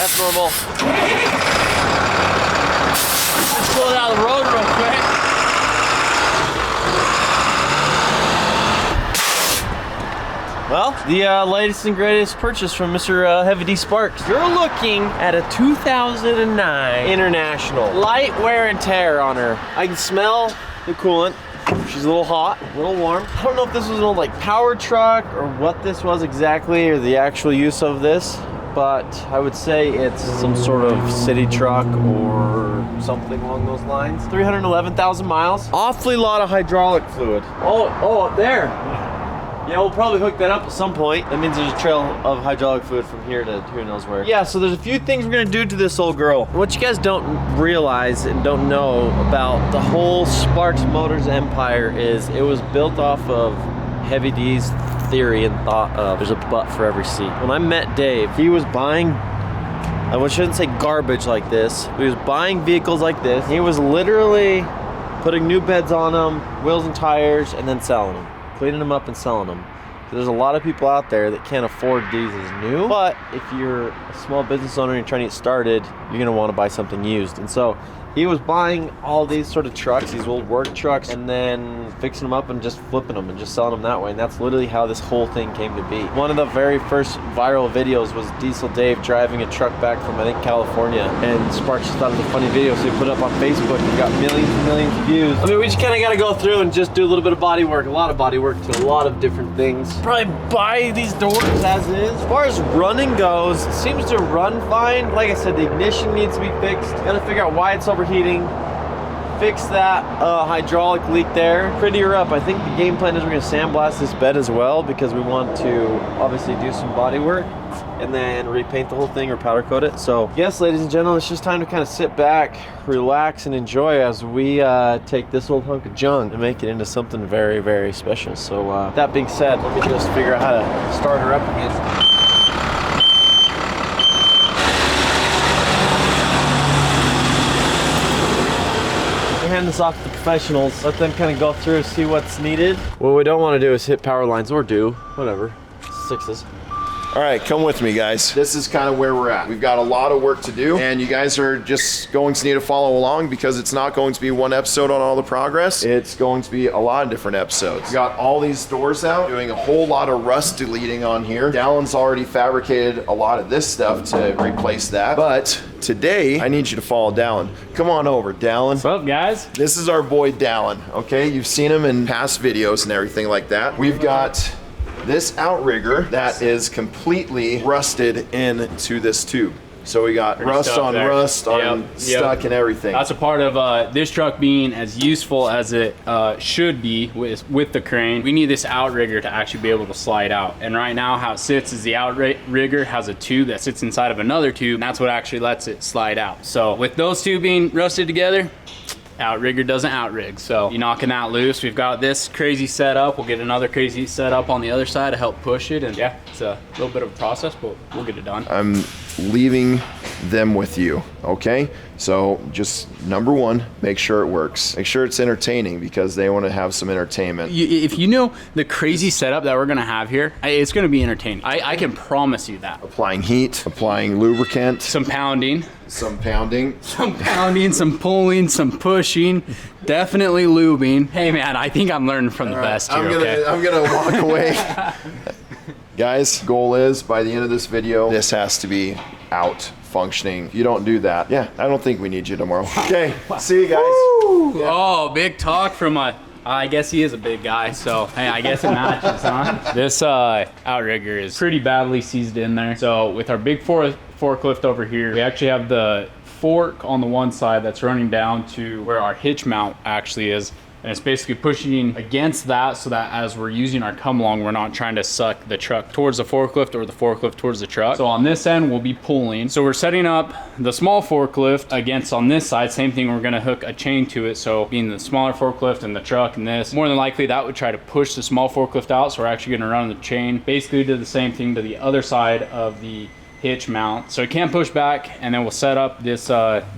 That's normal. Let's pull it out of the road real quick. Well, the latest and greatest purchase from Mr. Heavy D Sparks. You're looking at a 2009 International. Light wear and tear on her. I can smell the coolant. She's a little hot, a little warm. I don't know if this was an old like power truck or what this was exactly, or the actual use of this, but I would say it's some sort of city truck or something along those lines. 311,000 miles. Awfully lot of hydraulic fluid. Oh, up there. Yeah, we'll probably hook that up at some point. That means there's a trail of hydraulic fluid from here to who knows where. Yeah, so there's a few things we're gonna do to this old girl. What you guys don't realize and don't know about the whole Sparks Motors empire is it was built off of Heavy D's theory and thought of there's a butt for every seat. When I met Dave, he was buying, I shouldn't say garbage like this, he was buying vehicles like this. He was literally putting new beds on them, wheels and tires, and then selling them. Cleaning them up and selling them. There's a lot of people out there that can't afford these as new, but if you're a small business owner and you're trying to get started, you're gonna want to buy something used. And so he was buying all these sort of trucks, these old work trucks, and then fixing them up and just flipping them and just selling them that way. And that's literally how this whole thing came to be. One of the very first viral videos was Diesel Dave driving a truck back from, I think, California. And Sparks just thought it was a funny video, so he put it up on Facebook and got millions and millions of views. I mean, we just kind of got to go through and just do a little bit of body work, a lot of body work to a lot of different things. Probably buy these doors as is. As far as running goes, it seems to run fine. Like I said, the ignition needs to be fixed. Got to figure out why it's overheating. Fix that hydraulic leak there. Pretty her up. I think the game plan is we're gonna sandblast this bed as well because we want to obviously do some body work and then repaint the whole thing or powder coat it. So yes, ladies and gentlemen, it's just time to kind of sit back, relax, and enjoy as we take this old hunk of junk and make it into something very, very special. So that being said, let me just figure out how to start her up again. Hand this off to the professionals, let them kind of go through, see what's needed. What we don't want to do is hit power lines, or do, whatever, sixes. All right, come with me, guys. This is kind of where we're at. We've got a lot of work to do, and you guys are just going to need to follow along because it's not going to be one episode on all the progress. It's going to be a lot of different episodes. We got all these doors out, doing a whole lot of rust deleting on here. Dallin's already fabricated a lot of this stuff to replace that, but today, I need you to follow Dallin. Come on over, Dallin. What's up, guys? This is our boy, Dallin, okay? You've seen him in past videos and everything like that. We've got this outrigger that is completely rusted into this tube. So we got rust on rust on stuck and everything. That's a part of this truck being as useful as it should be with the crane. We need this outrigger to actually be able to slide out. And right now how it sits is the outrigger has a tube that sits inside of another tube, and that's what actually lets it slide out. So with those two being rusted together, outrigger doesn't outrig. So you're knocking that loose. We've got this crazy setup. We'll get another crazy setup on the other side to help push it. And yeah, it's a little bit of a process, but we'll get it done. I'm leaving them with you, okay? So just number one, make sure it works. Make sure it's entertaining because they want to have some entertainment. If you know the crazy setup that we're gonna have here, it's gonna be entertaining. I can promise you that. Applying heat, applying lubricant. Some pounding. Some pounding. Some pounding, some pulling, some pushing, definitely lubing. Hey man, I think I'm learning from the best here, I'm gonna walk away. Guys, goal is by the end of this video, this has to be out functioning. If you don't do that, yeah, I don't think we need you tomorrow. Okay, see you guys. Yeah. Oh, big talk from I guess he is a big guy, so hey, I guess it matches, huh? This outrigger is pretty badly seized in there. So with our big forklift over here, we actually have the fork on the one side that's running down to where our hitch mount actually is. And it's basically pushing against that so that as we're using our come along, we're not trying to suck the truck towards the forklift or the forklift towards the truck. So on this end, we'll be pulling. So we're setting up the small forklift against on this side, same thing, we're gonna hook a chain to it. So being the smaller forklift and the truck and this, more than likely that would try to push the small forklift out. So we're actually gonna run the chain, basically do the same thing to the other side of the hitch mount, so it can't push back, and then we'll set up this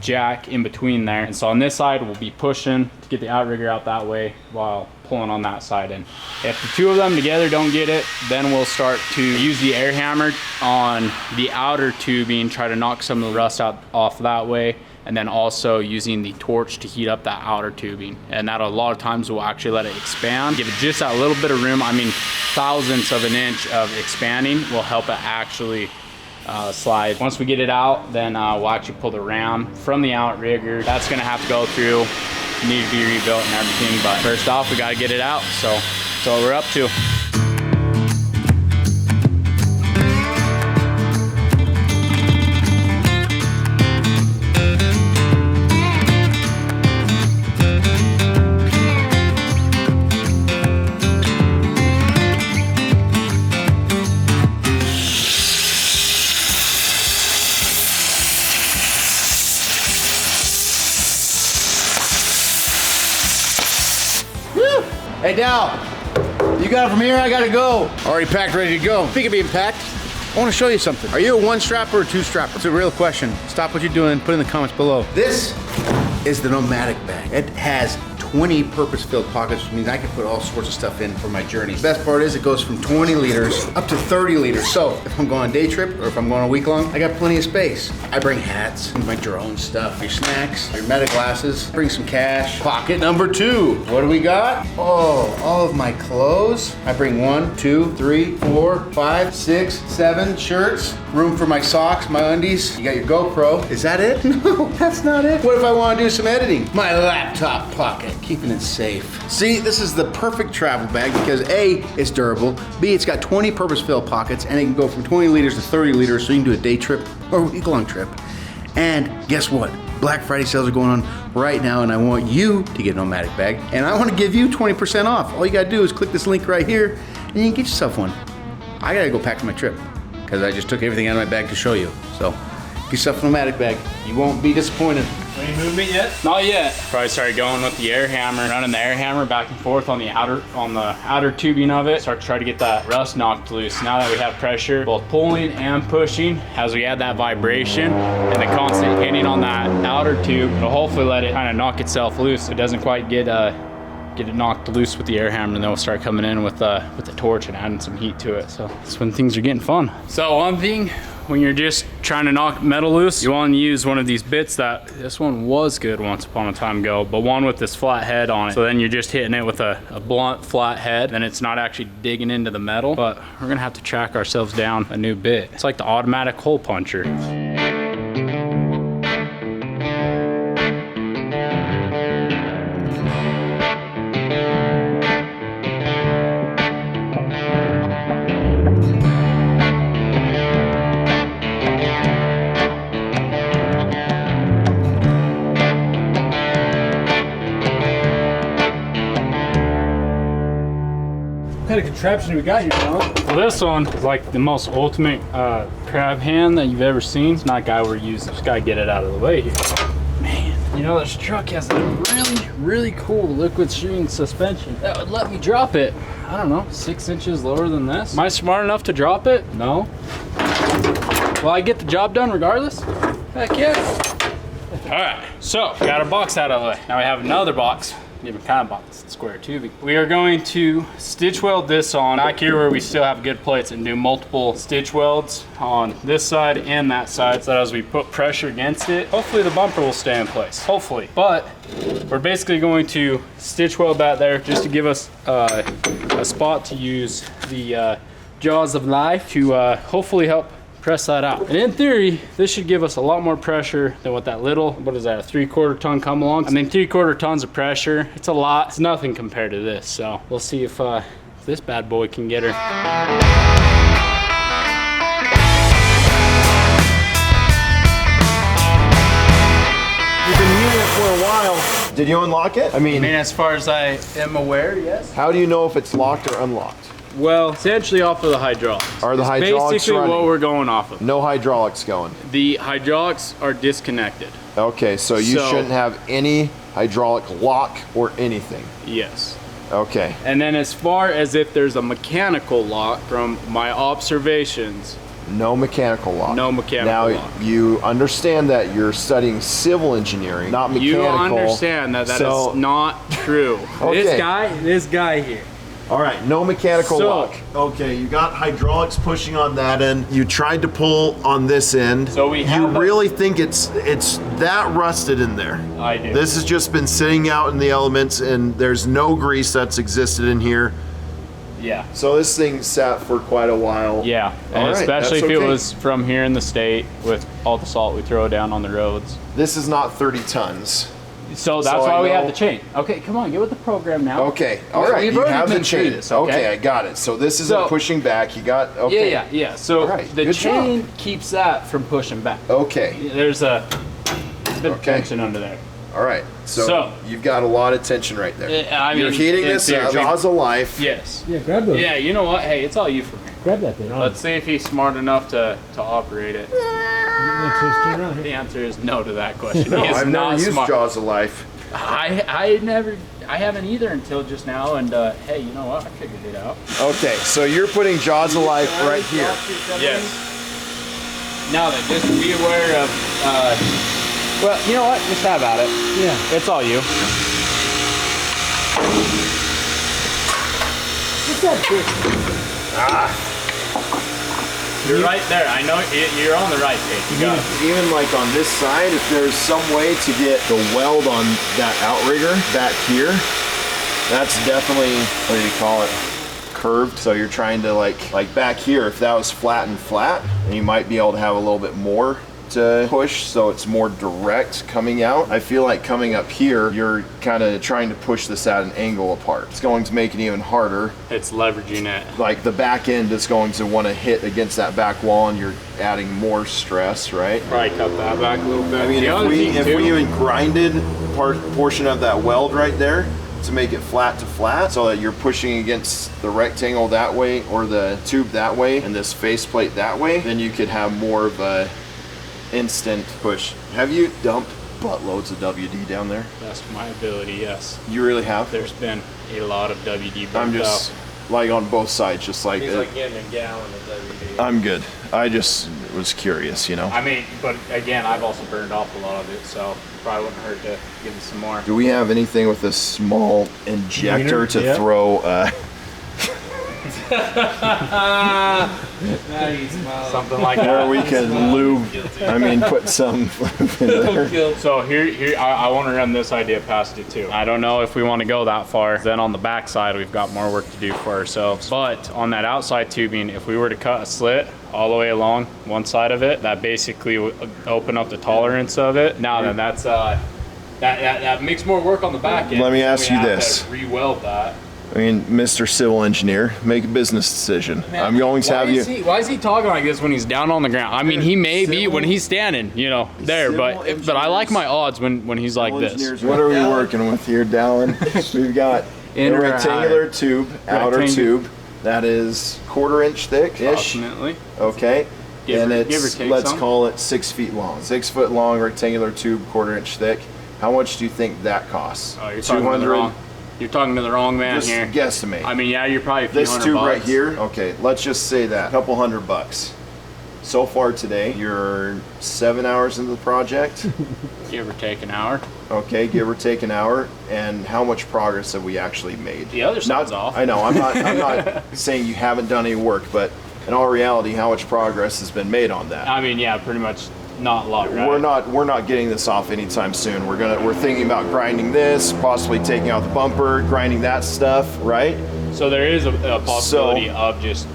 jack in between there. And so on this side we'll be pushing to get the outrigger out that way while pulling on that side. And if the two of them together don't get it, then we'll start to use the air hammer on the outer tubing, try to knock some of the rust out off that way, and then also using the torch to heat up that outer tubing. And that a lot of times will actually let it expand, give it just that little bit of room. I mean, thousandths of an inch of expanding will help it actually slide. Once we get it out, then we'll actually pull the ram from the outrigger. That's gonna have to go through, need to be rebuilt and everything, but first off, we gotta get it out. So that's what we're up to. Hey, Dal, you got it from here? I gotta go. Already packed, ready to go. Speaking of being packed, I wanna show you something. Are you a one strapper or a two strapper? It's a real question. Stop what you're doing, put it in the comments below. This is the Nomadic bag. It has 20 purpose-filled pockets, which means I can put all sorts of stuff in for my journeys. The best part is it goes from 20 liters up to 30 liters. So if I'm going on a day trip or if I'm going a week long, I got plenty of space. I bring hats, my drone stuff, your snacks, your meta glasses, bring some cash. Pocket number 2. What do we got? Oh, all of my clothes. I bring 1, 2, 3, 4, 5, 6, 7 shirts. Room for my socks, my undies. You got your GoPro. Is that it? No, that's not it. What if I want to do some editing? My laptop pocket. Keeping it safe. See, this is the perfect travel bag because A, it's durable, B, it's got 20 purpose-filled pockets, and it can go from 20 liters to 30 liters, so you can do a day trip or a week-long trip. And guess what? Black Friday sales are going on right now, and I want you to get a Nomadic bag, and I want to give you 20% off. All you gotta do is click this link right here, and you can get yourself one. I gotta go pack for my trip because I just took everything out of my bag to show you. So, get yourself a Nomadic bag. You won't be disappointed. Any movement yet? Not yet. Probably started going with the air hammer, running the air hammer back and forth on the outer tubing of it. Start to try to get that rust knocked loose. Now that we have pressure, both pulling and pushing, as we add that vibration and the constant hitting on that outer tube, it'll hopefully let it kind of knock itself loose. It doesn't quite get it knocked loose with the air hammer, and then we'll start coming in with the torch and adding some heat to it. So that's when things are getting fun. So one thing, when you're just trying to knock metal loose, you want to use one of these bits that, this one was good once upon a time ago, but one with this flat head on it. So then you're just hitting it with a blunt flat head, then it's not actually digging into the metal, but we're gonna have to track ourselves down a new bit. It's like the automatic hole puncher. What kind of contraption we got here, Dallin? Well, this one is like the most ultimate crab hand that you've ever seen. It's not a guy we're using. Just gotta get it out of the way here. Man, you know, this truck has a really cool liquid string suspension that would let me drop it, I don't know, 6 inches lower than this. Am I smart enough to drop it? No. Will I get the job done regardless? Heck yeah. All right, so got our box out of the way. Now we have another box. Different kind of box, square tubing. We are going to stitch weld this on back here where we still have good plates, and do multiple stitch welds on this side and that side, so that as we put pressure against it, hopefully the bumper will stay in place, hopefully. But we're basically going to stitch weld that there just to give us a spot to use the jaws of life to hopefully help press that out. And in theory, this should give us a lot more pressure than what that little, what is that, a 3/4 ton come along? I mean, 3/4 tons of pressure, it's a lot. It's nothing compared to this. So we'll see if this bad boy can get her. You've been using it for a while. Did you unlock it? I mean, as far as I am aware, yes. how do you know if it's locked or unlocked? Well, essentially off of the hydraulics. Are the It's hydraulics basically running? what we're going off of. No hydraulics going. The hydraulics are disconnected. Okay, so you So- shouldn't have any hydraulic lock or anything. Yes. Okay. And then as far as if there's a mechanical lock, from my observations, No mechanical lock. No mechanical now, lock. you understand that you're studying civil engineering, not mechanical. You understand that is not true. Okay. This guy here. All right, no mechanical So- lock. Okay, you got hydraulics pushing on that end. You tried to pull on this end. So we have You a- really think it's that rusted in there? I do. This has just been sitting out in the elements, and there's no grease that's existed in here. Yeah. So this thing sat for quite a while. Yeah, and All right, especially if that's it okay. was from here in the state with all the salt we throw down on the roads. This is not 30 tons. So that's So I why we have know- the chain. Okay, come on, get with the program now. Okay, all right. We've You already have the been through chain. this, okay? I got it. So this isn't So- pushing back. You got okay. Yeah. So All right, the good chain keeps that from pushing back. Okay. There's a bit of Okay. tension under there. All right. So you've got a lot of tension right there. I mean, You're heating in this theory, jaws of life. Yes. Yeah, grab those. Yeah, you know what? Hey, it's all you from here. Grab that thing. Let's see if he's smart enough to operate it. Let's just turn around The here. answer is no to that question. No, he is I've not never used smart. jaws of life. I haven't either until just now. And hey, you know what? I figured it out. Okay, so you're putting jaws of life right here. Yes. Now then, just be aware of. Well, you know what? Just have at it. Yeah. It's all you. What's that big? You're right there. I know you're on the right page. You got it. Even like on this side, if there's some way to get the weld on that outrigger back here, that's definitely, what do you call it, curved. So you're trying to like back here, if that was flat and flat, and you might be able to have a little bit more to push so it's more direct coming out. I feel like coming up here, you're kind of trying to push this at an angle apart. It's going to make it even harder. It's leveraging it. Like the back end is going to want to hit against that back wall, and you're adding more stress, right? Probably cut that back a little bit. I mean, The other thing if too- we even grinded portion of that weld right there to make it flat to flat, so that you're pushing against the rectangle that way or the tube that way and this faceplate that way, then you could have more of a instant push. Have you dumped buttloads of WD down there? That's my ability, yes. You really have? There's been a lot of WD built I'm just like on both sides, just like, He's like getting a gallon of WD. I'm good. I just was curious, you know. I mean, but again, I've also burned off a lot of it, so probably wouldn't hurt to give it some more. Do we have anything with a small injector to Yeah. throw? Something like Or that. we can lube. I mean, put some in there. So here, I want to run this idea past you too. I don't know if we want to go that far. Then on the back side, we've got more work to do for ourselves. But on that outside tubing, if we were to cut a slit all the way along one side of it, that basically would open up the tolerance of it. Now then, that's that makes more work on the back end. Let me ask We you have this. to re-weld that. I mean, Mr. Civil Engineer, make a business decision. I'm going to have you. Why is he talking like this when he's down on the ground? I mean, he may be when he's standing, you know, there, but I like my odds when he's like this. What are we working with here, Dallin? We've got a Inner or rectangular tube, outer Rectangle. tube that is 1/4 inch thick-ish. Approximately. Okay. Give And or it's, take let's some. call it 6 feet long. 6 foot long rectangular tube, 1/4 inch thick. How much do you think that costs? Oh, you're talking to the wrong. You're talking to the wrong man Just here. guesstimate. I mean, yeah, you're probably a few This $100 tube right bucks. here, okay, let's just say that, a couple $100. So far today, you're 7 hours into the project. Give or take an hour. Okay, give or take an hour. And how much progress have we actually made? The other side's off. I know, I'm not saying you haven't done any work, but in all reality, how much progress has been made on that? I mean, yeah, pretty much not a lot, right? We're not getting this off anytime soon. We're thinking about grinding this, possibly taking out the bumper, grinding that stuff, right? So there is a possibility of just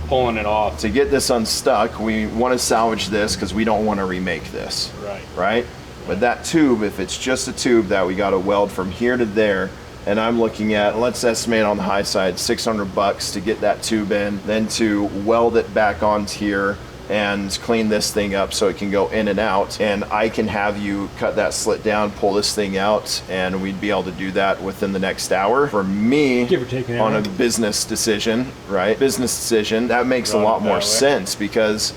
pulling it off. To get this unstuck, we want to salvage this because we don't want to remake this. Right. Right? But that tube, if it's just a tube that we got to weld from here to there, and I'm looking at, let's estimate on the high side, $600 to get that tube in, then to weld it back onto here and clean this thing up so it can go in and out, and I can have you cut that slit down, pull this thing out, and we'd be able to do that within the next hour. For me, Give or take an on hour. a business decision, right? Business decision, that makes a Run lot it more that way. sense because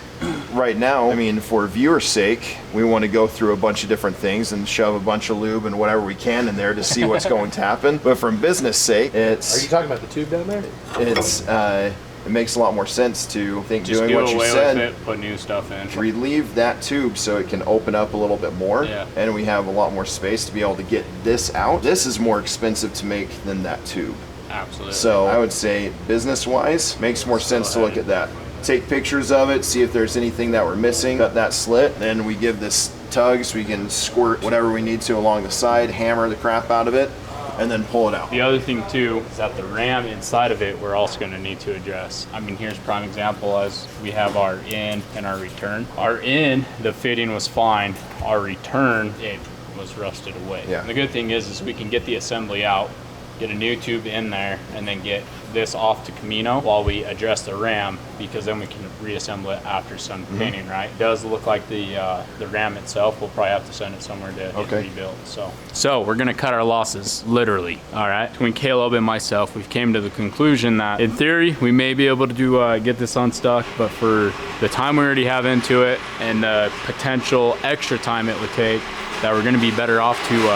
right now, I mean, for viewer's sake, we want to go through a bunch of different things and shove a bunch of lube and whatever we can in there to see what's going to happen. But from business sake, Are you talking about the tube down there? it makes a lot more sense to think Just doing do what you away said. with it, put new stuff in. Relieve that tube so it can open up a little bit more, Yeah. and we have a lot more space to be able to get this out. This is more expensive to make than that tube. Absolutely. So I would say business-wise, makes more sense to look at that. Take pictures of it, see if there's anything that we're missing, cut that slit, then we give this tug so we can squirt whatever we need to along the side, hammer the crap out of it, and then pull it out. The other thing too is that the ram inside of it we're also going to need to address. I mean, here's a prime example as we have our in and our return. Our in, the fitting was fine. Our return, it was rusted away. Yeah. And the good thing is we can get the assembly out, get a new tube in there, and then get this off to Camino while we address the ram, because then we can reassemble it after some painting, right? It does look like the ram itself, we'll probably have to send it somewhere to get rebuilt. So we're gonna cut our losses, literally, all right? Between Caleb and myself, we've came to the conclusion that in theory, we may be able to do get this unstuck, but for the time we already have into it and the potential extra time it would take, that we're gonna be better off to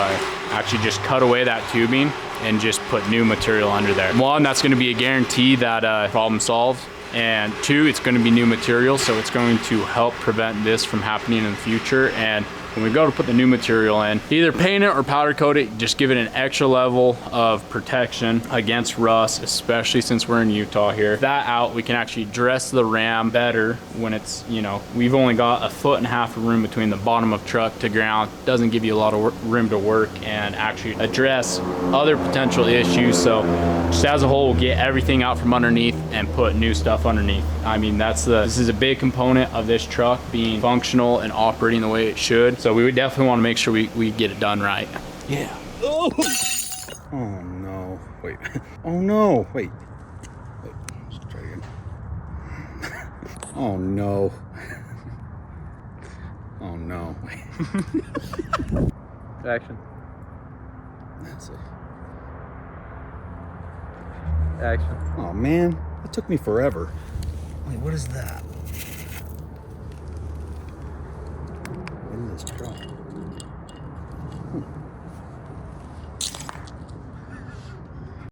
actually just cut away that tubing and just put new material under there. One, that's gonna be a guarantee that problem solved. And two, it's gonna be new material, so it's going to help prevent this from happening in the future. And when we go to put the new material in, either paint it or powder coat it, just give it an extra level of protection against rust, especially since we're in Utah here. That out, we can actually dress the ram better when it's, you know, we've only got 1.5 feet of room between the bottom of truck to ground. Doesn't give you a lot of room to work and actually address other potential issues. So just as a whole, we'll get everything out from underneath and put new stuff underneath. I mean, this is a big component of this truck being functional and operating the way it should. So we would definitely want to make sure we get it done right. Yeah. Oh no. Wait. Oh no. Wait. Let's try again. Oh no. Oh no. Action. That's it. Action. Oh man, that took me forever. Wait, what is that? What is this truck?